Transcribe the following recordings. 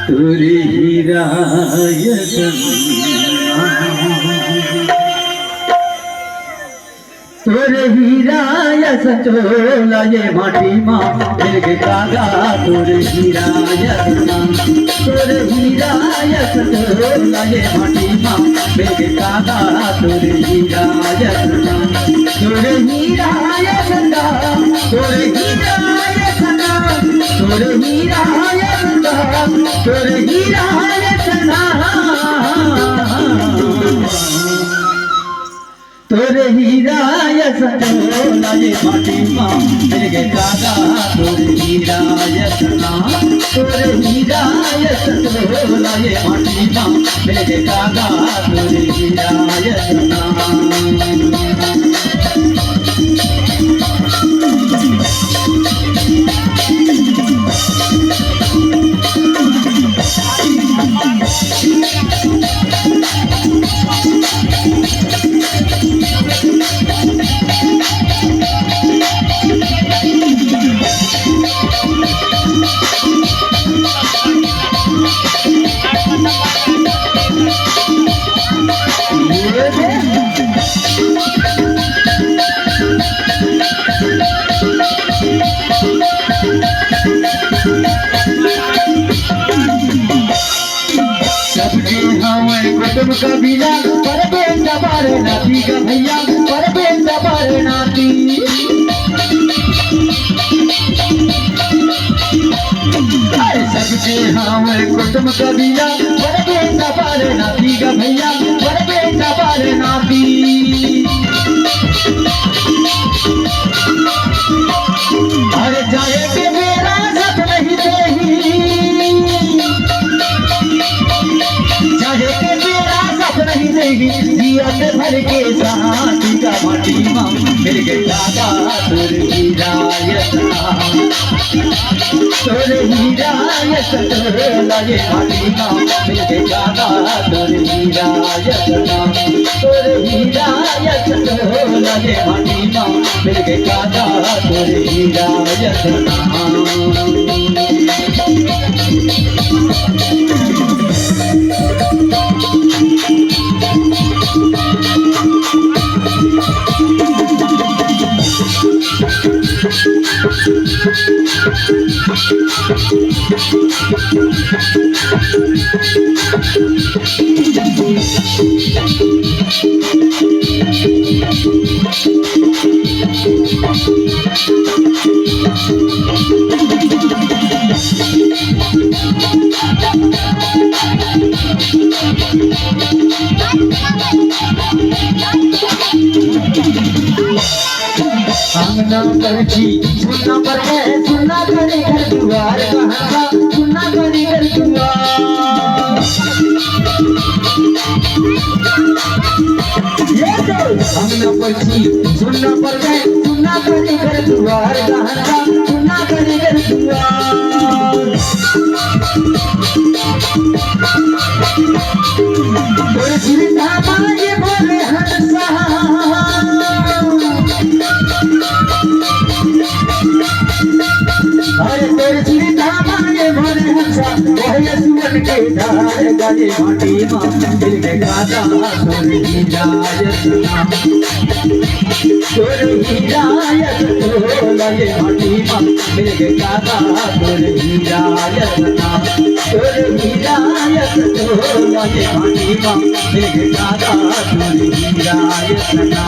तुरी हीराय तोरे हीराय सचोला ये माटी माँ मेरे कागा तोरे हीराय तोरे हीराय सचोला ये माटी माँ मेरे कागा तोरे हीराय तोरे हीराय सदा तोरे हीराय सदा तोरे हीराय सदा तोरे हीराय सदा तोरे हीराय सचोला ये माटी माँ मेरे कागा तोरे हीराय सना तोरे हीराय सचोला ये माटी माँ मेरे कागा तोरे हीराय सना कुटुंब कबीला पर बेटा बारे नाती का भैया पर बेटा बारे नाती सबके हाँ कुटुंब कबीला पर बेटा बारे नाती का भैया पर बेटा बारे नाती अरे जाए के मेरा साथ नहीं देही नहीं देगी जिया से भर के शांति का माटी माँ मेरे कागा तोरे हीराय तोरे हीराय सचोला ये माटी माँ मेरे कागा तोरे हीराय तोरे हीराय सचोला ये माटी माँ मेरे कागा तोरे हीराय अंगना परची सुनना पर है सुनना करे घर दुआर कहाँ सुनना करे घर दुआर अंगना परची सुनना पर है सुनना करे घर दुआर कहाँ सुनना करे घर दुआर तोरे सुनता माये बोले हंसा अरे तेरे चिता माये भरे हंसा वही सुवन के धार गाजे माटी माँ मेरे कागा तोरे हीराय सना तोरे हीराय सचोला ये माटी माँ मेरे कागा तोरे हीराय सना तोरे हीराय सचोला ये माटी माँ मेरे कागा तोरे हीराय सना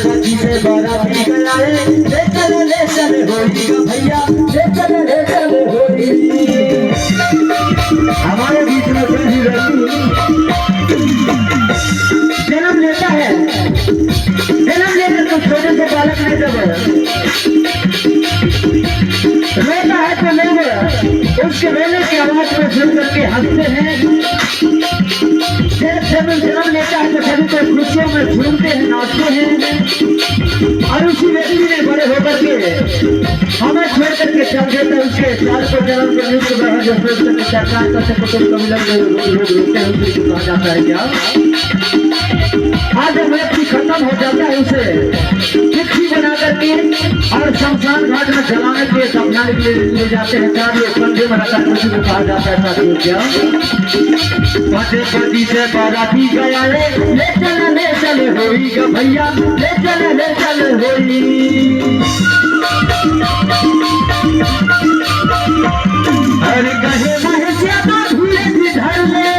सजी से बाराती गए ले चल होली का भैया ले चल होली हमारे बीच में सजी रही खेल करके हंसते हैं। जब जन्म लेता है तो सभी को खुशियों में झूमते हैं, नाचते हैं। और उसी व्यक्ति ने बड़े होकर के हमें छोड़ करके चल देता है। उसके साल को जन्म के मृत्यु ग्रहण जो सोचते हैं सरकार का से कुटुंब कबिला लोग रोकते हैं, उसे कहा जाता है क्या? आज जब व्यक्ति खत्म हो जाता है उसे चिट्ठी बना करके और शमशान घाट में जलाने के लिए दफनाने के लिए ले जाते हैं। क्या ये कंधे में रखा उसी को कहा जाता है साथियों क्या? पति पति से बाराती गया ले चले होई गा भैया, ले चले होई। अरे कहे महे ज्यादा भूले जिधर ले,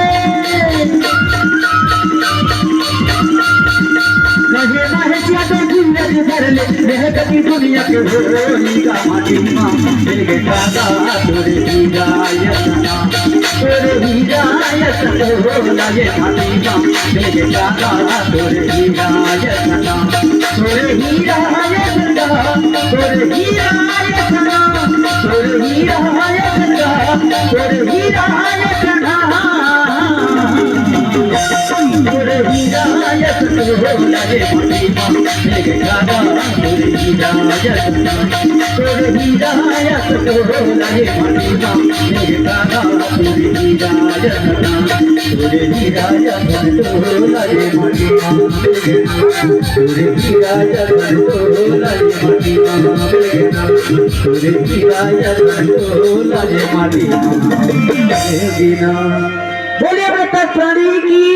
कहे महे ज्यादा भूले जिधर ले, रह गई दुनिया के होई गा माटी माँ, मेरे दादा तोरे हिदायत ना, तोरे हिदायत होला ये माटी माँ, मेरे दादा तोरे हिदायत ना, तोरे हिदायत ना, तोरे हिदायत ना, तोरे हिदायत ना, तोरे हिदायत ना, तोरे हिदायत होला ये माटी माँ, मेरे दादा तोरे हिदायत ना, तोरे हिदायत होला ये माटी माँ, मेरे दादा तोरे हिदायत ना, तोरे हिदायत होला ये माटी माँ, तोरे हिदायत होला ये माटी माँ, तोरे हिदायत होला ये माटी माँ। बोलिए बेटा प्राणी की